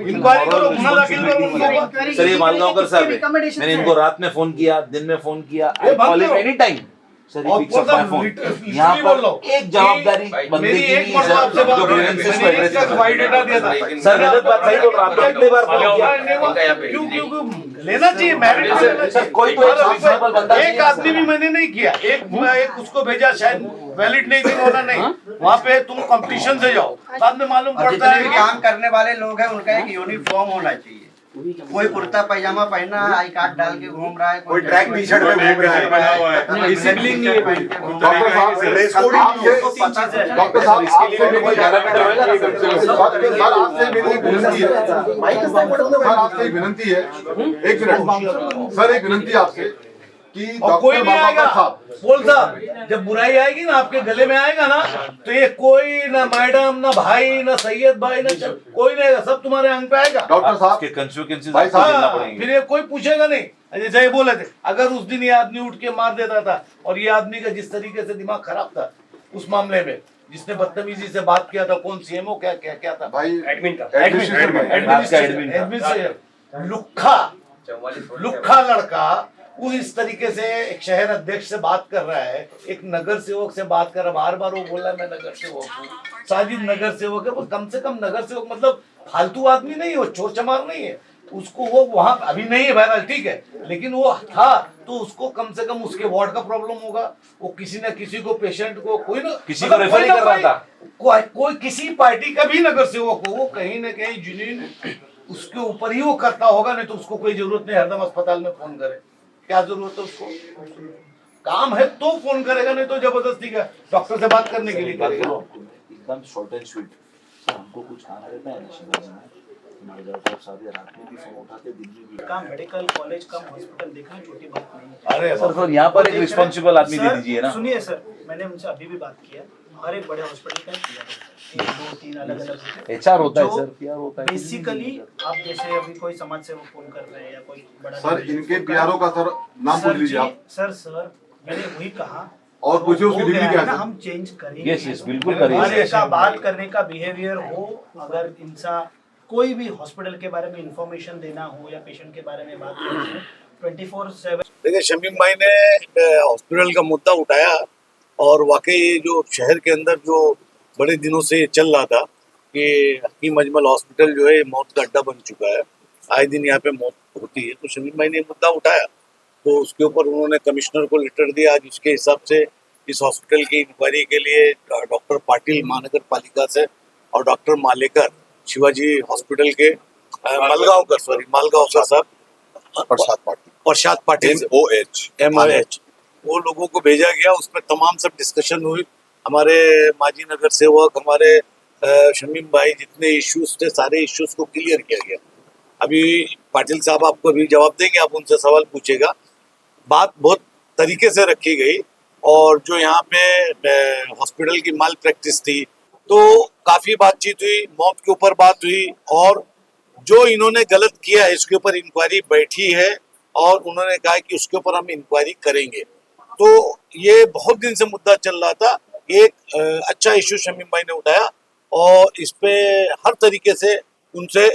इंक्वायरी करो, गुना दाखिल करो। सर ये मालगांवकर साहब है, मैंने इनको रात में फोन किया, दिन में फोन किया, एनी टाइम सर और picks up my phone literally यहाँ बोल रहा हूँ पर एक जवाबदारी कि बंदे मेरी की एक नहीं मरतबा आपसे बात जो हुई, grievances को मैंने address इसका करना वाइड है। डेटा दिया था सर गलत बात नहीं बोल रहा आप कितने बार बोल दिया क्यों क्यों क्यों लेना चाहिए मेरिट से लेना सर कोई तो एक reasonable बंदा चाहिए। एक चाहिए आदमी भी मैंने नहीं किया, एक उसको भेजा शायद वैलिड नहीं थी होना नहीं, वहाँ पे तुम कंपटीशन से जाओ, बाद में मालूम और पड़ता जितने है भी कि काम करने वाले लोग हैं उनका एक यूनिफॉर्म होना चाहिए। कोई कुर्ता पैजामा पहना आई कार्ड डाल के घूम रहा है, कोई ट्रैक टी शर्ट में घूम रहा है, डिसिप्लिन नहीं है। डॉक्टर साहब ड्रेस कोड डॉक्टर साहब आपसे मेरी विनती है, सर आपसे विनंती है, एक मिनट सर, एक विनंती आपसे कि और कोई डॉक्टर नहीं आएगा बाबा साहब, बोल साहब, जब बुराई आएगी ना आपके गले में आएगा ना, तो ये कोई ना मैडम ना भाई ना सैयद भाई ना कोई नहीं आएगा, सब तुम्हारे अंग पे आएगा। डॉक्टर साहब के कंसिक्वेंसेस भाई आपको साहब, झेलना हाँ, पड़ेंगे। फिर ये कोई पूछेगा नहीं। जैसे ये बोले थे, अगर उस दिन ये आदमी उठ के मार देता था, और ये आदमी का जिस तरीके से दिमाग खराब था उस मामले में, जिसने बदतमीजी से बात किया था, कौन सीएमओ क्या क्या क्या था भाई एडमिनिस्ट्रेशन, लुक्खा लड़का उस इस तरीके से एक शहर अध्यक्ष से बात कर रहा है, एक नगर सेवक से बात कर रहा है, बार बार वो बोल रहा है मैं नगर सेवक हूँ, साजिद नगर सेवक है, वो कम से कम नगर सेवक मतलब फालतू आदमी नहीं है, वो चोर चमार नहीं है, उसको वो वहां अभी नहीं है बहरहाल ठीक है, लेकिन वो था तो उसको कम से कम उसके वार्ड का प्रॉब्लम होगा, वो किसी न किसी को पेशेंट को कोई ना किसी को रेफर नहीं कर रहा था, कोई किसी पार्टी का भी नगर सेवक हो, वो कहीं ना कहीं जुनून उसके ऊपर ही वो करता होगा, नहीं तो उसको कोई जरूरत नहीं हरदम अस्पताल में फोन करे, क्या जरूरत है उसको, काम है तो फोन करेगा, नहीं तो जबरदस्ती का डॉक्टर से बात करने के लिए करेगा। एकदम शॉर्ट एंड स्वीट। सर हमको कुछ काम रहता है डॉक्टर साहब रात में भी फोन उठाते, दिन में भी काम मेडिकल कॉलेज कम हॉस्पिटल देखना छोटी बात नहीं है। अरे सर यहाँ पर एक रिस्पॉन्सिबल आदमी दे दीजिए ना। सुनिए सर, मैंने उनसे अभी भी बात किया, हर एक बड़े हॉस्पिटल का किया, 1 2 3 अलग अलग एचआर होता है सर, पीआर होता है। बेसिकली आप जैसे अभी कोई समाज सेवक फोन कर रहे हैं या कोई बड़ा सर इनके पीआरओ का सर नाम पूछ लीजिए आप। सर मैंने वही कहा, और पूछिए उसकी डिग्री क्या है। हम चेंज करेंगे, यस बिल्कुल करिए। हर का बात करने का बिहेवियर हो, अगर इंसान कोई भी हॉस्पिटल के बारे में इंफॉर्मेशन देना हो या पेशेंट के बारे में बात करनी हो, 24/7। देखिए शमीम भाई ने हॉस्पिटल का मुद्दा उठाया, और वाकई जो शहर के अंदर जो बड़े दिनों से चल रहा था कि हकीम अजमल हॉस्पिटल जो है मौत का अड्डा बन चुका है, आए दिन यहाँ पे मौत होती है, तो शमीम भाई ने मुद्दा उठाया, तो उसके ऊपर उन्होंने कमिश्नर को लेटर दिया। आज उसके हिसाब से इस हॉस्पिटल की इंक्वायरी के लिए डॉक्टर पाटिल महानगर पालिका से और डॉक्टर मालेकर शिवाजी हॉस्पिटल के मालगांवकर साहब प्रसाद पाटिल MOH वो लोगों को भेजा गया, उसमें तमाम सब डिस्कशन हुई, हमारे माजी नगर सेवक, हमारे शमीम भाई जितने इश्यूज थे सारे इश्यूज को क्लियर किया गया। अभी पाटिल साहब आपको अभी जवाब देंगे, आप उनसे सवाल पूछेगा, बात बहुत तरीके से रखी गई, और जो यहाँ पे हॉस्पिटल की माल प्रैक्टिस थी तो काफी बातचीत हुई, मौत के ऊपर बात हुई, और जो इन्होंने गलत किया है इसके ऊपर इंक्वायरी बैठी है, और उन्होंने कहा कि उसके ऊपर हम इंक्वायरी करेंगे। तो ये बहुत दिन से मुद्दा चल रहा था, एक अच्छा इश्यू शमीम भाई ने उठाया, और इस पे हर तरीके से उनसे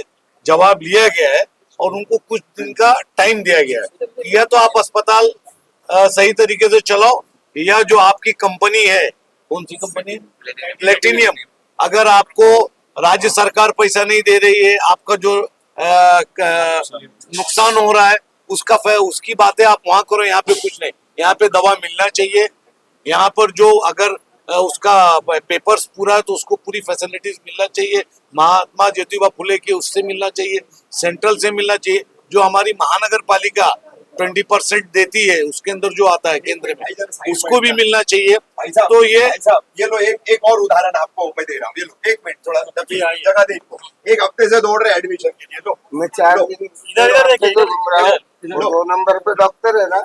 जवाब लिया गया है, और उनको कुछ दिन का टाइम दिया गया है, या तो आप अस्पताल सही तरीके से चलाओ, या जो आपकी कंपनी है, कौन सी कंपनी है, प्लेटिनियम, अगर आपको राज्य सरकार पैसा नहीं दे रही है, आपका जो नुकसान हो रहा है उसकी बातें आप वहां करो, यहाँ पे कुछ नहीं, यहाँ पे दवा मिलना चाहिए, यहाँ पर जो अगर उसका पेपर्स पूरा है तो उसको पूरी फैसिलिटीज मिलना चाहिए, महात्मा ज्योतिबा फुले की उससे मिलना चाहिए, सेंट्रल से मिलना चाहिए, जो हमारी महानगर पालिका 20% देती है उसके अंदर जो आता है केंद्र में उसको भी मिलना चाहिए। तो ये लो एक और उदाहरण आपको मैं दे रहा हूँ, ये लो 1 मिनट थोड़ा जगह दे, एक हफ्ते से दौड़ रहे एडमिशन के लिए, लो मैं 4 दिन इधर 2 नंबर पे डॉक्टर है ना,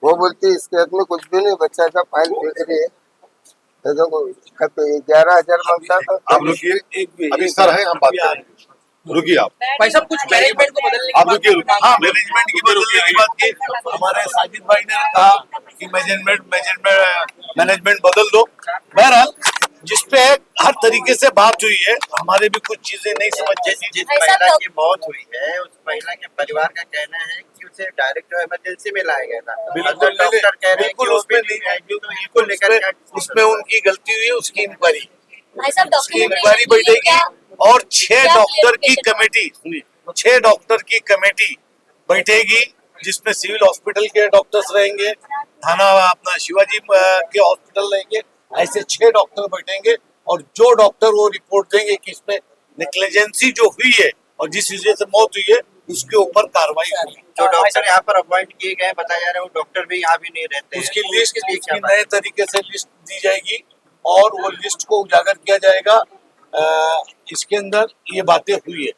वो बोलती है इसके हाथ में कुछ भी नहीं, बच्चा का फाइल भेज रही है, तो देखो 11,000 मांगता था। आप रुकिए, अभी सर है, हम बात करेंगे, रुकिए आप भाई साहब कुछ मैनेजमेंट को बदलने आप रुकिए, हाँ मैनेजमेंट की बदलने की बात की, हमारे साजिद भाई ने कहा कि मैनेजमेंट बदल दो। बहरहाल जिसपे हर तरीके से बात हुई है, हमारे भी कुछ चीजें नहीं समझ, जिस महिला की मौत हुई है उस महिला के परिवार का कहना है कि उस से डायरेक्ट जो इमरजेंसी में लाया गया था। बिल्कुल डॉक्टर कह रहे हैं बिल्कुल कि उसमें बिल्कुल लेकर उसमें उनकी गलती हुई है, उसकी इंक्वायरी भाई साहब उसकी इंक्वायरी बैठेगी और 6 डॉक्टर की कमेटी, सुनिए 6 डॉक्टर की कमेटी बैठेगी जिसमें सिविल हॉस्पिटल के डॉक्टर्स रहेंगे, थाना अपना शिवाजी के हॉस्पिटल रहेंगे, ऐसे 6 डॉक्टर बैठेंगे और जो डॉक्टर वो रिपोर्ट देंगे कि इसमें नेग्लिजेंसी जो हुई है और जिस वजह से मौत हुई है उसके ऊपर कार्रवाई होगी। जो डॉक्टर यहाँ पर अपॉइंट किए गए बताया जा रहा है वो डॉक्टर भी यहाँ भी नहीं रहते, उसकी लिस्ट उसकी नए तरीके से लिस्ट दी जाएगी और वो लिस्ट को उजागर किया जाएगा। इसके अंदर ये बातें हुई है।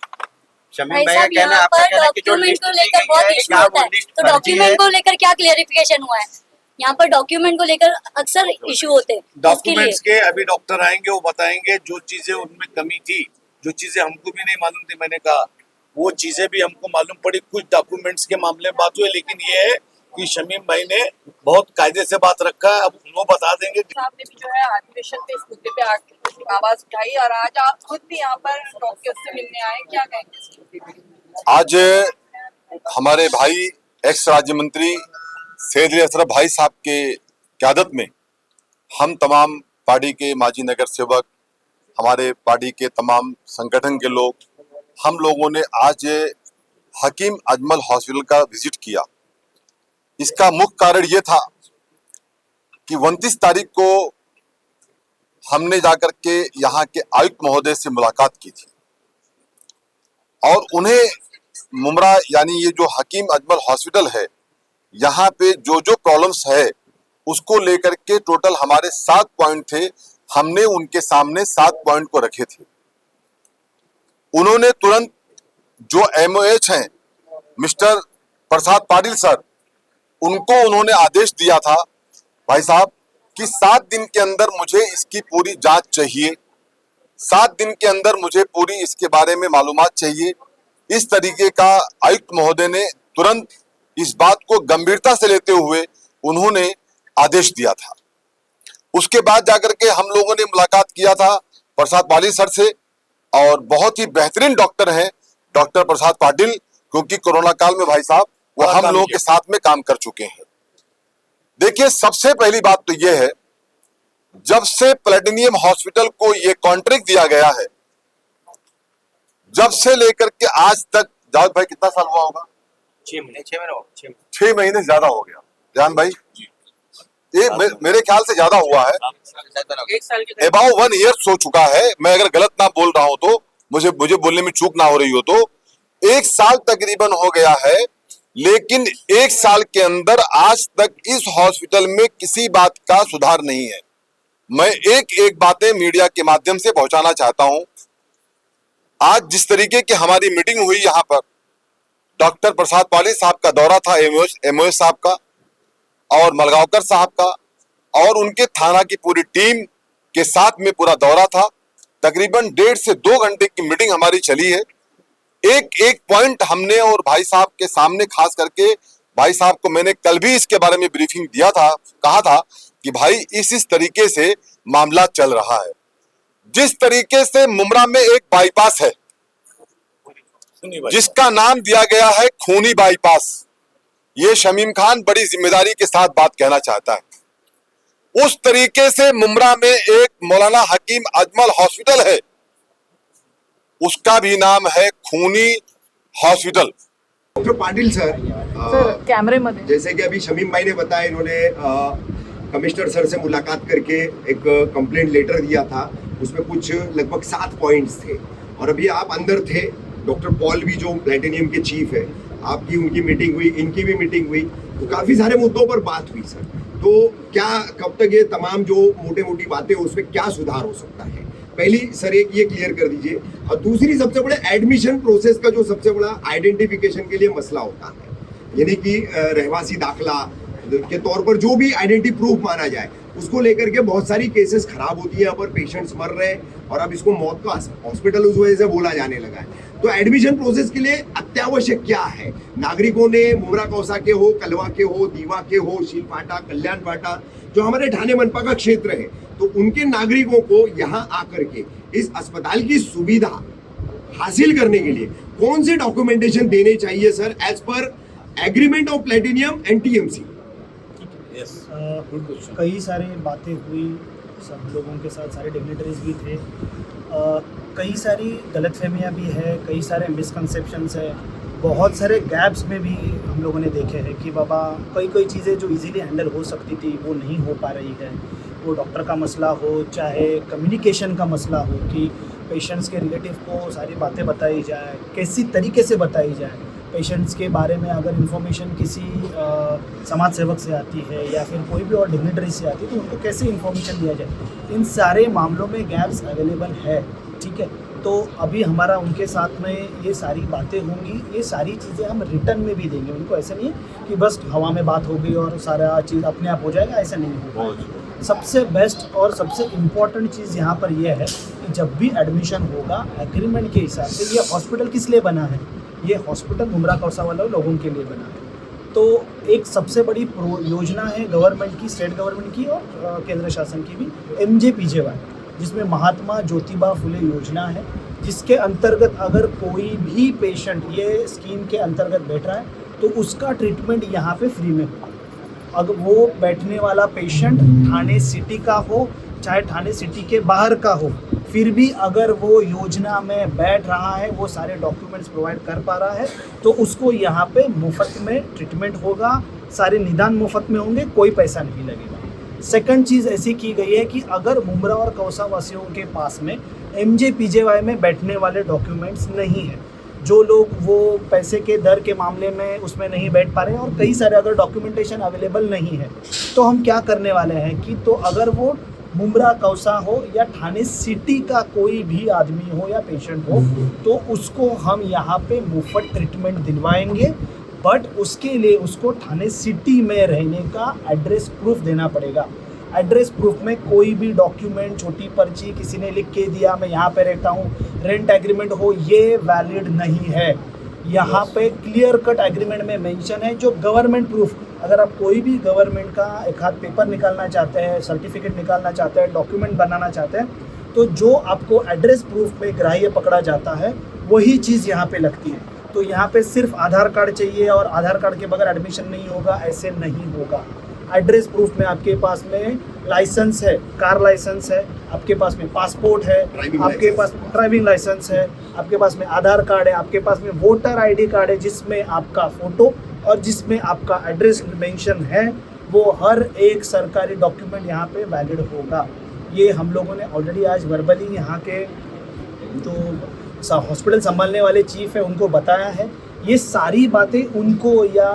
भाई साहब यहाँ पर डॉक्यूमेंट को लेकर बहुत इशू होता है, तो डॉक्यूमेंट को लेकर क्या क्लियरिफिकेशन हुआ है? यहाँ पर डॉक्यूमेंट को लेकर अक्सर इशू होते हैं। डॉक्यूमेंट्स के अभी डॉक्टर आएंगे, वो बताएंगे जो चीजें उनमें कमी थी, जो चीजें हमको भी नहीं मालूम थी, मैंने कहा वो चीजें भी हमको मालूम पड़ी। कुछ डॉक्यूमेंट्स के मामले में बात हुई, लेकिन ये है कि शमीम भाई ने बहुत कायदे से बात रखा है, अब वो बता देंगे। आपने भी जो है अधिवेशन पे इस मुद्दे पे आवाज उठाई और आज आप खुद भी यहाँ पर डॉक्टर से मिलने आए, क्या कहेंगे? आज हमारे भाई एक्स राज्य मंत्री सैयद अली अशरफ भाई साहब के क़यादत में हम तमाम पार्टी के माजी नगर सेवक, हमारे पार्टी के तमाम संगठन के लोग, हम लोगों ने आज हकीम अजमल हॉस्पिटल का विजिट किया। इसका मुख्य कारण ये था कि 29 तारीख को हमने जाकर के यहाँ के आयुक्त महोदय से मुलाकात की थी और उन्हें मुमरा यानी ये जो हकीम अजमल हॉस्पिटल है, यहाँ पे जो जो प्रॉब्लम्स है उसको लेकर के टोटल हमारे 7 पॉइंट थे। हमने उनके सामने 7 पॉइंट को रखे थे। उन्होंने तुरंत जो MOH हैं मिस्टर प्रसाद पाटिल सर, उनको उन्होंने आदेश दिया था भाई साहब कि 7 दिन के अंदर मुझे इसकी पूरी जांच चाहिए, 7 दिन के अंदर मुझे पूरी इसके बारे में मालूमात चाहिए। इस तरीके का आयुक्त महोदय ने तुरंत इस बात को गंभीरता से लेते हुए उन्होंने आदेश दिया था। उसके बाद जाकर के हम लोगों ने मुलाकात किया था प्रसाद पाटिल सर से, और बहुत ही बेहतरीन डॉक्टर हैं डॉक्टर प्रसाद पाटिल, क्योंकि कोरोना काल में भाई साहब वो हम लोगों के साथ में काम कर चुके हैं। देखिए, सबसे पहली बात तो ये है, जब से प्लेटिनियम हॉस्पिटल को ये कॉन्ट्रैक्ट दिया गया है, जब से लेकर के आज तक, जावेद भाई कितना साल हुआ होगा? 6 महीने से ज्यादा हो गया। जान भाई ये मेरे ख्याल से ज्यादा हुआ है, अबाउट 1 ईयर हो चुका है। मैं अगर गलत ना बोल रहा हूं तो मुझे बोलने में चूक ना हो रही हो तो 1 साल तकरीबन हो गया है, लेकिन 1 साल के अंदर आज तक इस हॉस्पिटल में किसी बात का सुधार नहीं है। मैं एक बातें मीडिया के माध्यम से पहुंचाना चाहता हूं। आज जिस तरीके की हमारी मीटिंग हुई यहाँ पर, डॉक्टर प्रसाद पाटिल साहब का दौरा था, MOH साहब का और मलगांवकर साहब का और उनके थाना की पूरी टीम के साथ में पूरा दौरा था। तकरीबन 1.5 से 2 घंटे की मीटिंग हमारी चली है। एक पॉइंट हमने और भाई साहब के सामने, खास करके भाई साहब को मैंने कल भी इसके बारे में ब्रीफिंग दिया था, कहा था कि भाई इस तरीके से मामला चल रहा है। जिस तरीके से मुमरा में एक बाईपास है जिसका नाम दिया गया है खूनी बाईपास, ये शमीम खान बड़ी जिम्मेदारी के साथ बात कहना चाहता है। उस तरीके से मुमरा में एक मौलाना हकीम अजमल हॉस्पिटल है, उसका भी नाम है खूनी हॉस्पिटल। डॉक्टर पाटिल सर, कैमरे मध्ये जैसे कि अभी शमीम भाई ने बताया, इन्होंने कमिश्नर सर से मुलाकात करके एक कंप्लेंट लेटर दिया था, उसमें कुछ लगभग 7 पॉइंट्स थे। और अभी आप अंदर थे, डॉक्टर पॉल भी जो प्लेटिनियम के चीफ है, आपकी उनकी मीटिंग हुई, इनकी भी मीटिंग हुई, तो काफ़ी सारे मुद्दों पर बात हुई सर। तो क्या कब तक ये तमाम जो मोटी बातें उस पर क्या सुधार हो सकता है? पहली सर एक ये क्लियर कर दीजिए, और दूसरी सबसे बड़े एडमिशन प्रोसेस का जो सबसे बड़ा आइडेंटिफिकेशन के लिए मसला होता है, यानी कि रहवासी दाखला के तौर पर जो भी आइडेंटिटी प्रूफ माना जाए, उसको लेकर के बहुत सारी केसेस खराब होती है, यहाँ पर पेशेंट्स मर रहे हैं और अब इसको मौत का हॉस्पिटल उस वजह से बोला जाने लगा है। तो एडमिशन प्रोसेस के लिए अत्यावश्यक क्या है? नागरिकों ने मुमरा कौसा के हो, कलवा के हो, दीवा के हो, शीलफाटा, कल्याण फाटा, जो हमारे ठाणे मनपा का क्षेत्र है, तो उनके नागरिकों को यहाँ आकर के इस अस्पताल की सुविधा हासिल करने के लिए कौन से डॉक्यूमेंटेशन देने चाहिए sir, as per agreement of platinum and TMC. कई सारी बातें हुई सब लोगों के साथ, सारे डिग्नेटरीज भी थे। कई सारी गलतफहमियां भी है, कई सारे मिसकंसेप्शंस है, बहुत सारे गैप्स में भी हम लोगों ने देखे हैं कि बाबा कई चीज़ें जो इजीली हैंडल हो सकती थी वो नहीं हो पा रही है। वो डॉक्टर का मसला हो, चाहे कम्युनिकेशन का मसला हो कि पेशेंट्स के रिलेटिव को सारी बातें बताई जाए, कैसी तरीके से बताई जाए। पेशेंट्स के बारे में अगर इन्फॉर्मेशन किसी समाज सेवक से आती है या फिर कोई भी और डिग्नेटरी से आती है तो उनको कैसे इन्फॉर्मेशन दिया जाए, इन सारे मामलों में गैप्स अवेलेबल है। ठीक है, तो अभी हमारा उनके साथ में ये सारी बातें होंगी, ये सारी चीज़ें हम रिटर्न में भी देंगे उनको। ऐसे नहीं है कि बस हवा में बात हो गई और सारा चीज़ अपने आप हो जाएगा, ऐसा नहीं होगा। सबसे बेस्ट और सबसे इम्पॉर्टेंट चीज़ यहाँ पर यह है कि जब भी एडमिशन होगा एग्रीमेंट के हिसाब से, ये हॉस्पिटल किस लिए बना है, ये हॉस्पिटल मुमरा कौसा वाले लोगों के लिए बना है। तो एक सबसे बड़ी योजना है गवर्नमेंट की, स्टेट गवर्नमेंट की और केंद्र शासन की भी, MJPJY, जिसमें महात्मा ज्योतिबा फुले योजना है, जिसके अंतर्गत अगर कोई भी पेशेंट ये स्कीम के अंतर्गत बैठ रहा है तो उसका ट्रीटमेंट यहाँ पे फ्री में होगा। अगर वो बैठने वाला पेशेंट ठाणे सिटी का हो चाहे ठाणे सिटी के बाहर का हो, फिर भी अगर वो योजना में बैठ रहा है, वो सारे डॉक्यूमेंट्स प्रोवाइड कर पा रहा है, तो उसको यहाँ पे मुफ्त में ट्रीटमेंट होगा, सारे निदान मुफ्त में होंगे, कोई पैसा नहीं लगेगा। सेकंड चीज़ ऐसी की गई है कि अगर मुमरा और कौसा वासियों के पास में MJPJY में बैठने वाले डॉक्यूमेंट्स नहीं है, जो लोग वो पैसे के दर के मामले में उसमें नहीं बैठ पा रहे हैं और कई सारे अगर डॉक्यूमेंटेशन अवेलेबल नहीं है, तो हम क्या करने वाले हैं कि तो अगर वो मुमरा कौसा हो या ठाणे सिटी का कोई भी आदमी हो या पेशेंट हो, तो उसको हम यहाँ पे मुफ्त ट्रीटमेंट दिलवाएंगे। बट उसके लिए उसको ठाणे सिटी में रहने का एड्रेस प्रूफ देना पड़ेगा। एड्रेस प्रूफ में कोई भी डॉक्यूमेंट, छोटी पर्ची किसी ने लिख के दिया मैं यहाँ पे रहता हूँ, रेंट एग्रीमेंट हो, ये वैलिड नहीं है। यहाँ पे क्लियर कट एग्रीमेंट में मेंशन है जो गवर्नमेंट प्रूफ, अगर आप कोई भी गवर्नमेंट का एक हाथ पेपर निकालना चाहते हैं, सर्टिफिकेट निकालना चाहते हैं, डॉक्यूमेंट बनाना चाहते हैं, तो जो आपको एड्रेस प्रूफ में ग्राह्य पकड़ा जाता है वही चीज़ यहाँ पे लगती है। तो यहाँ पे सिर्फ आधार कार्ड चाहिए और आधार कार्ड के बगैर एडमिशन नहीं होगा, ऐसे नहीं होगा। एड्रेस प्रूफ में आपके पास में लाइसेंस है, कार लाइसेंस है, आपके पास में पासपोर्ट है, आपके पास ड्राइविंग लाइसेंस है, आपके पास में आधार कार्ड है, आपके पास में वोटर ID कार्ड है जिसमें आपका फ़ोटो और जिसमें आपका एड्रेस मेंशन है, वो हर एक सरकारी डॉक्यूमेंट यहाँ पे वैलिड होगा। ये हम लोगों ने ऑलरेडी आज वर्बली यहाँ के जो हॉस्पिटल संभालने वाले चीफ है उनको बताया है। ये सारी बातें उनको या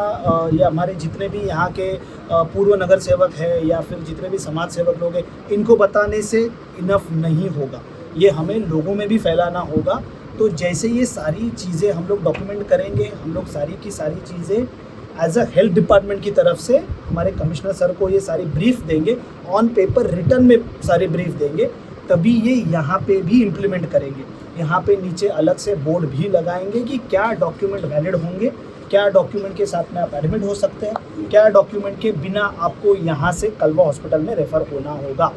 हमारे जितने भी यहाँ के पूर्व नगर सेवक है या फिर जितने भी समाज सेवक लोग हैं, इनको बताने से इनफ नहीं होगा, ये हमें लोगों में भी फैलाना होगा। तो जैसे ये सारी चीज़ें हम लोग डॉक्यूमेंट करेंगे, हम लोग सारी की सारी चीज़ें एज अ हेल्थ डिपार्टमेंट की तरफ से हमारे कमिश्नर सर को ये सारी ब्रीफ देंगे, ऑन पेपर रिटर्न में सारी ब्रीफ देंगे, तभी ये यहाँ पे भी इम्प्लीमेंट करेंगे। यहाँ पे नीचे अलग से बोर्ड भी लगाएंगे कि क्या डॉक्यूमेंट वैलिड होंगे, क्या डॉक्यूमेंट के साथ में आप एडमिट हो सकते हैं, क्या डॉक्यूमेंट के बिना आपको यहाँ से कलवा हॉस्पिटल में रेफ़र होना होगा।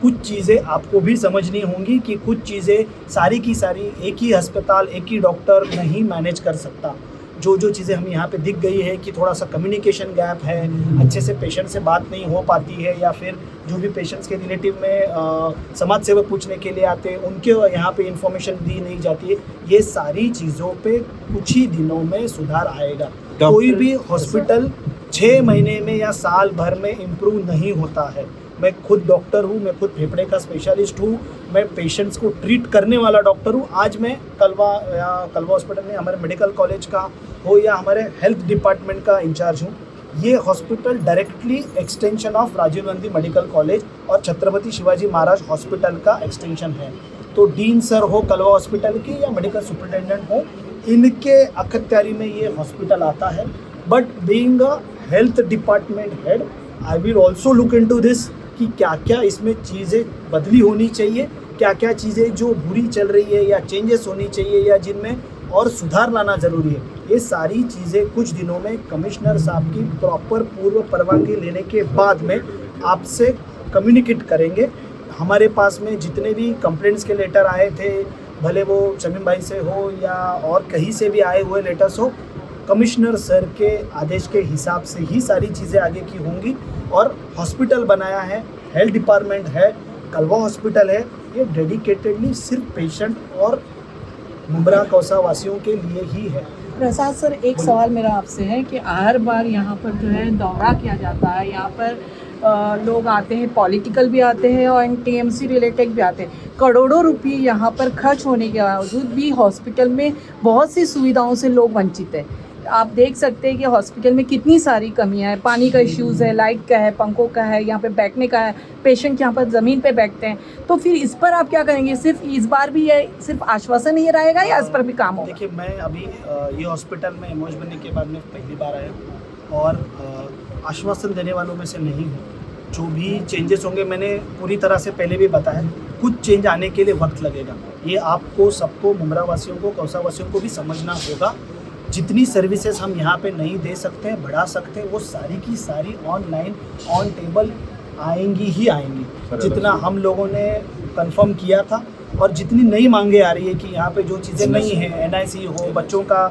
कुछ चीज़ें आपको भी समझनी होंगी कि कुछ चीज़ें सारी की सारी एक ही अस्पताल, एक ही डॉक्टर नहीं मैनेज कर सकता। जो चीज़ें हमें यहाँ पे दिख गई है कि थोड़ा सा कम्युनिकेशन गैप है, अच्छे से पेशेंट से बात नहीं हो पाती है, या फिर जो भी पेशेंट्स के रिलेटिव में समाज सेवक पूछने के लिए आते हैं उनके यहाँ पे इंफॉर्मेशन दी नहीं जाती है। ये सारी चीज़ों पे कुछ ही दिनों में सुधार आएगा। कोई भी हॉस्पिटल 6 महीने में या साल भर में इम्प्रूव नहीं होता है। मैं खुद डॉक्टर हूँ, मैं खुद फेफड़े का स्पेशलिस्ट हूँ, मैं पेशेंट्स को ट्रीट करने वाला डॉक्टर हूँ। आज मैं कलवा हॉस्पिटल में हमारे मेडिकल कॉलेज का हो या हमारे हेल्थ डिपार्टमेंट का इंचार्ज हूँ। ये hospital directly extension of Rajiv Gandhi medical college और छत्रपति शिवाजी महाराज हॉस्पिटल का एक्सटेंशन है। तो डीन सर हो कलवा हॉस्पिटल के या मेडिकल सुपरिटेंडेंट हो, इनके अखत्यारी में ये हॉस्पिटल आता है। But being a health department head, I will also look into this कि क्या क्या इसमें चीज़ें बदली होनी चाहिए, क्या क्या चीज़ें जो बुरी चल रही है या चेंजेस होनी चाहिए या जिनमें और सुधार लाना ज़रूरी है। ये सारी चीज़ें कुछ दिनों में कमिश्नर साहब की प्रॉपर पूर्व परवानगी लेने के बाद में आपसे कम्युनिकेट करेंगे। हमारे पास में जितने भी कंप्लेंट्स के लेटर आए थे, भले वो शमीम भाई से हो या और कहीं से भी आए हुए लेटर्स हो, कमिश्नर सर के आदेश के हिसाब से ही सारी चीज़ें आगे की होंगी। और हॉस्पिटल बनाया है, हेल्थ डिपार्टमेंट है, कलवा हॉस्पिटल है, ये डेडिकेटेडली सिर्फ पेशेंट और मुंब्रा कौसा वासियों के लिए ही है। प्रसाद सर, एक सवाल मेरा आपसे है कि हर बार यहाँ पर जो है दौरा किया जाता है, यहाँ पर लोग आते हैं, पॉलिटिकल भी आते हैं और टीएमसी रिलेटेड भी आते हैं। करोड़ों रुपये यहाँ पर खर्च होने के बावजूद भी हॉस्पिटल में बहुत सी सुविधाओं से लोग वंचित हैं। आप देख सकते हैं कि हॉस्पिटल में कितनी सारी कमियां हैं, पानी का इश्यूज़ है, लाइट का है, पंखों का है, यहाँ पे बैठने का है, पेशेंट यहाँ पर ज़मीन पे बैठते हैं। तो फिर इस पर आप क्या करेंगे? सिर्फ इस बार भी ये सिर्फ आश्वासन ही रहेगा या इस पर भी काम होगा? देखिए, मैं अभी ये हॉस्पिटल में एमओएच बनने के बाद में पहली बार आया और आश्वासन देने वालों में से नहीं हूँ। जो भी चेंजेस होंगे मैंने पूरी तरह से पहले भी बताया, कुछ चेंज आने के लिए वक्त लगेगा। ये आपको सबको, मुंब्रा वासियों को, कौसा वासियों को भी समझना होगा। जितनी सर्विसेज हम यहाँ पे नहीं दे सकते हैं, बढ़ा सकते हैं, वो सारी की सारी ऑनलाइन ऑन टेबल आएंगी ही आएंगी। जितना हम लोगों ने कंफर्म किया था और जितनी नई मांगे आ रही है कि यहाँ पे जो चीज़ें नहीं हैं, एनआईसी हो, बच्चों का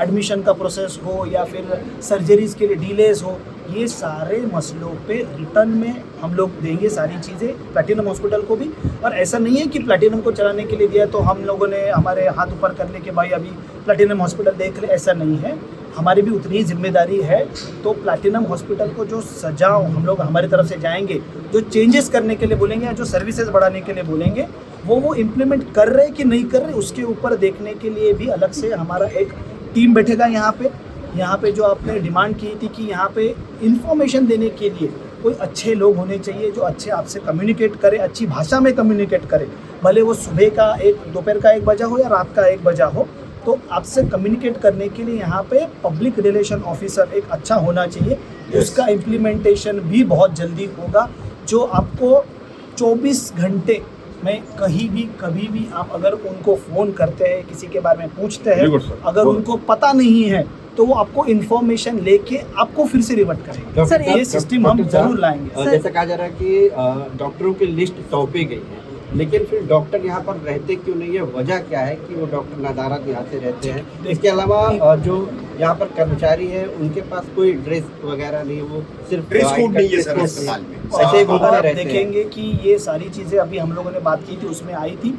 एडमिशन का प्रोसेस हो या फिर सर्जरीज़ के लिए डिलेज हो, ये सारे मसलों पे रिटर्न में हम लोग देंगे सारी चीज़ें प्लैटिनम हॉस्पिटल को भी। और ऐसा नहीं है कि प्लैटिनम को चलाने के लिए दिया तो हम लोगों ने हमारे हाथ ऊपर कर ले कि भाई अभी प्लैटिनम हॉस्पिटल देख ले, ऐसा नहीं है। हमारी भी उतनी ही जिम्मेदारी है। तो प्लैटिनम हॉस्पिटल को जो सजाओ हम लोग हमारी तरफ से जाएंगे, जो चेंजेस करने के लिए बोलेंगे या जो सर्विसेज बढ़ाने के लिए बोलेंगे, वो इम्प्लीमेंट कर रहे कि नहीं कर रहे, उसके ऊपर देखने के लिए भी अलग से हमारा एक टीम बैठेगा यहाँ पे जो आपने डिमांड की थी कि यहाँ पे इंफॉर्मेशन देने के लिए कोई अच्छे लोग होने चाहिए जो अच्छे आपसे कम्युनिकेट करे, अच्छी भाषा में कम्युनिकेट करे। भले वो सुबह का दोपहर का 1 बजा हो या रात का 1 बजा हो, तो आपसे कम्युनिकेट करने के लिए यहाँ पे पब्लिक रिलेशन ऑफिसर एक अच्छा होना चाहिए। उसका इम्प्लीमेंटेशन भी बहुत जल्दी होगा, जो आपको 24 घंटे में कहीं भी कभी भी आप अगर उनको फ़ोन करते हैं, किसी के बारे में पूछते हैं, अगर उनको पता नहीं है तो वो आपको इन्फॉर्मेशन लेके आपको फिर से रिवर्ट करेंगे। सर, ये सिस्टम हम जरूर लाएंगे। जैसा कहा जा रहा है कि डॉक्टरों की लिस्ट सौंपी गई है, लेकिन फिर डॉक्टर यहाँ पर रहते क्यों नहीं है? वजह क्या है कि वो डॉक्टर नदारत यहाँ से रहते हैं? इसके अलावा जो यहाँ पर कर्मचारी है उनके पास कोई ड्रेस वगैरह नहीं है, वो सिर्फ ड्रेस कोड नहीं है सर अस्पताल में। ऐसे आप देखेंगे कि ये सारी चीज़ें अभी हम लोगों ने बात की थी, उसमें आई थी,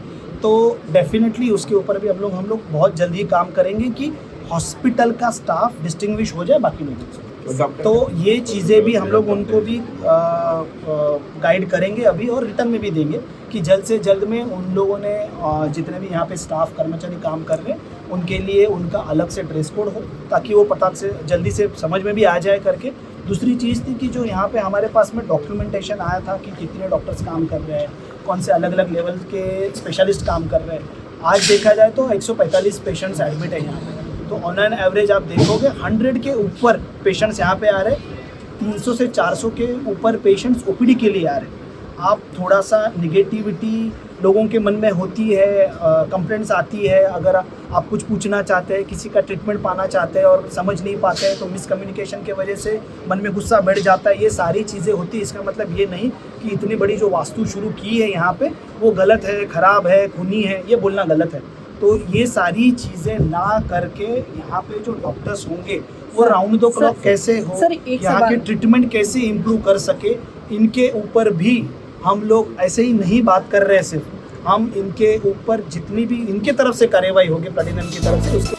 तो डेफिनेटली उसके ऊपर भी हम लोग बहुत जल्दी काम करेंगे कि हॉस्पिटल का स्टाफ डिस्टिंग्विश हो जाए बाकी लोगों से। तो ये चीज़ें भी हम लोग उनको भी गाइड करेंगे अभी और रिटर्न में भी देंगे कि जल्द से जल्द में उन लोगों ने जितने भी यहाँ पे स्टाफ कर्मचारी काम कर रहे हैं उनके लिए उनका अलग से ड्रेस कोड हो, ताकि वो पता से जल्दी से समझ में भी आ जाए करके। दूसरी चीज़ थी कि जो यहाँ पे हमारे पास में डॉक्यूमेंटेशन आया था कि कितने डॉक्टर्स काम कर रहे हैं, कौन से अलग अलग लेवल के स्पेशलिस्ट काम कर रहे हैं। आज देखा जाए तो 145 पेशेंट्स एडमिट है यहाँ पे, तो ऑन एन एवरेज आप देखोगे 100 के ऊपर पेशेंट्स यहाँ पे आ रहे हैं, 300 से 400 के ऊपर पेशेंट्स ओपीडी के लिए आ रहे हैं। आप थोड़ा सा निगेटिविटी लोगों के मन में होती है, कंप्लेंट्स आती है, अगर आप कुछ पूछना चाहते हैं, किसी का ट्रीटमेंट पाना चाहते हैं और समझ नहीं पाते हैं तो मिसकम्युनिकेशन के वजह से मन में गुस्सा बढ़ जाता है। ये सारी चीज़ें होती है। इसका मतलब ये नहीं कि इतनी बड़ी जो वास्तु शुरू की है यहाँ पे वो गलत है, ख़राब है, खूनी है, ये बोलना गलत है। तो ये सारी चीज़ें ना करके यहाँ पे जो डॉक्टर्स होंगे वो राउंड द क्लॉक कैसे हो, यहाँ के ट्रीटमेंट कैसे इम्प्रूव कर सके, इनके ऊपर भी हम लोग ऐसे ही नहीं बात कर रहे हैं। सिर्फ हम इनके ऊपर जितनी भी इनके तरफ से कार्रवाई होगी प्लैटिनम की तरफ से उसके